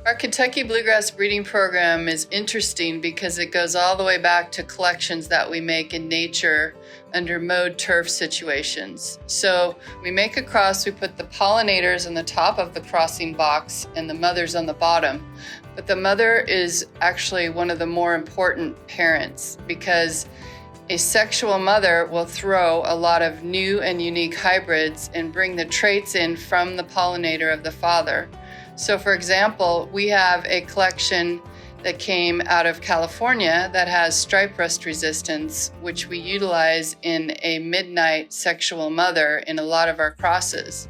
Our Kentucky Bluegrass breeding program is interesting because it goes all the way back to collections that we make in nature under mowed turf situations. So we make a cross, we put the pollinators on the top of the crossing box and the mothers on the bottom. But the mother is actually one of the more important parents because a sexual mother will throw a lot of new and unique hybrids and bring the traits in from the pollinator of the father. So for example, we have a collection that came out of California that has stripe rust resistance, which we utilize in a midnight sexual mother in a lot of our crosses.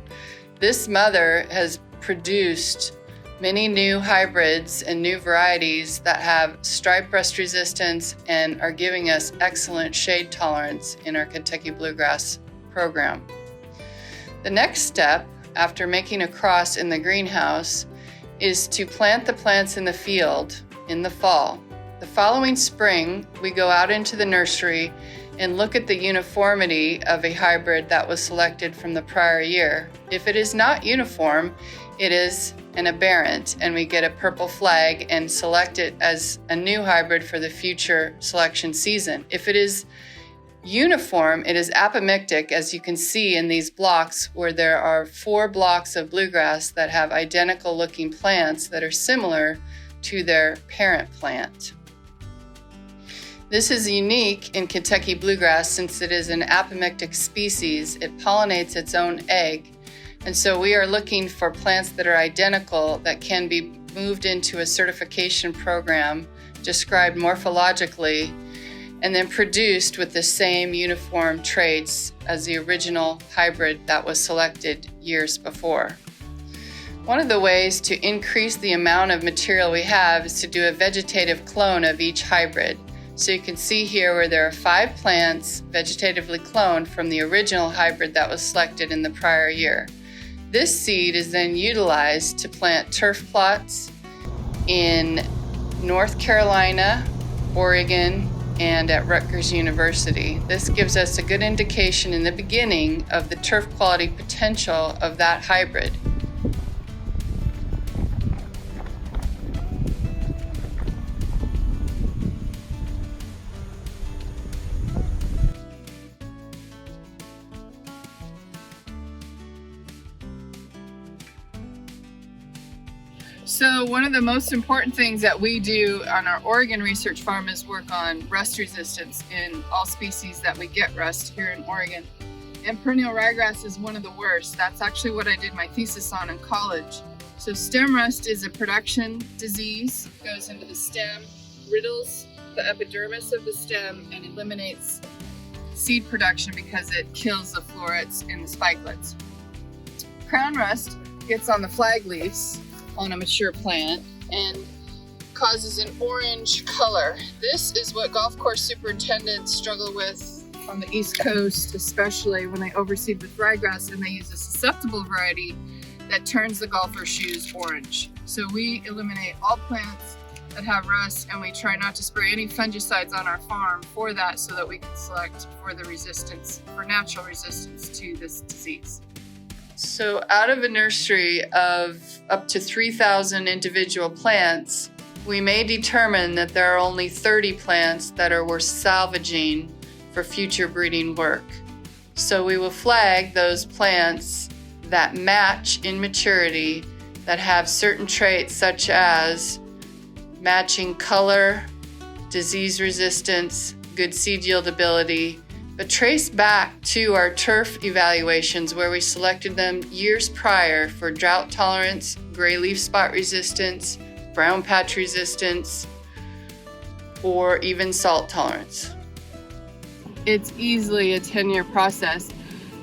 This mother has produced many new hybrids and new varieties that have stripe rust resistance and are giving us excellent shade tolerance in our Kentucky Bluegrass program. The next step, after making a cross in the greenhouse, is to plant the plants in the field in the fall. The following spring, we go out into the nursery and look at the uniformity of a hybrid that was selected from the prior year. If it is not uniform, it is an aberrant, and we get a purple flag and select it as a new hybrid for the future selection season. If it is uniform, it is apomictic, as you can see in these blocks where there are 4 blocks of bluegrass that have identical looking plants that are similar to their parent plant. This is unique in Kentucky bluegrass since it is an apomictic species. It pollinates its own egg, and so we are looking for plants that are identical that can be moved into a certification program described morphologically and then produced with the same uniform traits as the original hybrid that was selected years before. One of the ways to increase the amount of material we have is to do a vegetative clone of each hybrid. So you can see here where there are 5 plants vegetatively cloned from the original hybrid that was selected in the prior year. This seed is then utilized to plant turf plots in North Carolina, Oregon, and at Rutgers University. This gives us a good indication in the beginning of the turf quality potential of that hybrid. So one of the most important things that we do on our Oregon research farm is work on rust resistance in all species that we get rust here in Oregon. And perennial ryegrass is one of the worst. That's actually what I did my thesis on in college. So stem rust is a production disease. It goes into the stem, riddles the epidermis of the stem, and eliminates seed production because it kills the florets and the spikelets. Crown rust gets on the flag leaves on a mature plant and causes an orange color. This is what golf course superintendents struggle with on the East Coast, especially when they overseed with ryegrass and they use a susceptible variety that turns the golfer's shoes orange. So we eliminate all plants that have rust, and we try not to spray any fungicides on our farm for that so that we can select for the resistance, for natural resistance to this disease. So out of a nursery of up to 3,000 individual plants, we may determine that there are only 30 plants that are worth salvaging for future breeding work. So we will flag those plants that match in maturity, that have certain traits such as matching color, disease resistance, good seed yieldability, but trace back to our turf evaluations where we selected them years prior for drought tolerance, gray leaf spot resistance, brown patch resistance, or even salt tolerance. It's easily a 10-year process,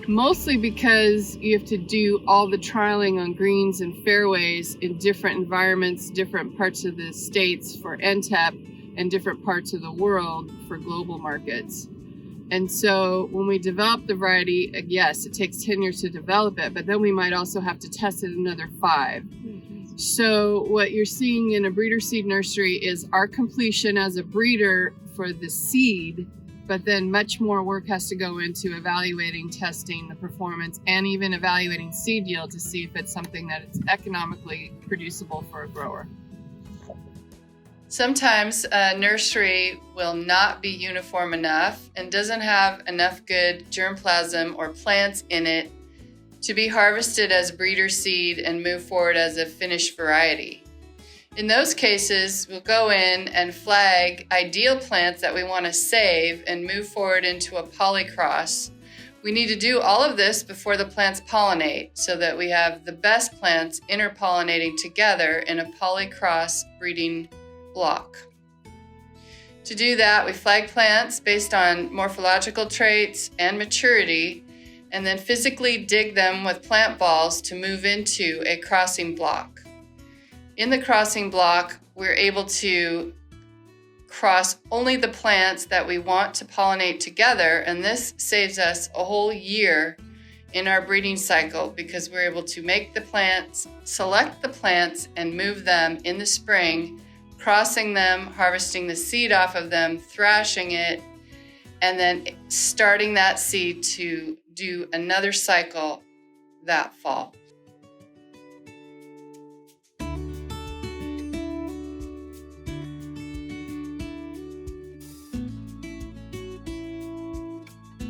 mostly because you have to do all the trialing on greens and fairways in different environments, different parts of the states for NTEP, and different parts of the world for global markets. And so when we develop the variety, yes, it takes 10 years to develop it, but then we might also have to test it another 5. So what you're seeing in a breeder seed nursery is our completion as a breeder for the seed but then much more work has to go into evaluating, testing the performance, and even evaluating seed yield to see if it's something that is economically producible for a grower. Sometimes a nursery will not be uniform enough and doesn't have enough good germplasm or plants in it to be harvested as breeder seed and move forward as a finished variety. In those cases, we'll go in and flag ideal plants that we want to save and move forward into a polycross. We need to do all of this before the plants pollinate so that we have the best plants interpollinating together in a polycross breeding block. To do that, we flag plants based on morphological traits and maturity, and then physically dig them with plant balls to move into a crossing block. In the crossing block, we're able to cross only the plants that we want to pollinate together, and this saves us a whole year in our breeding cycle because we're able to make the plants, select the plants, and move them in the spring, crossing them, harvesting the seed off of them, thrashing it, and then starting that seed to do another cycle that fall.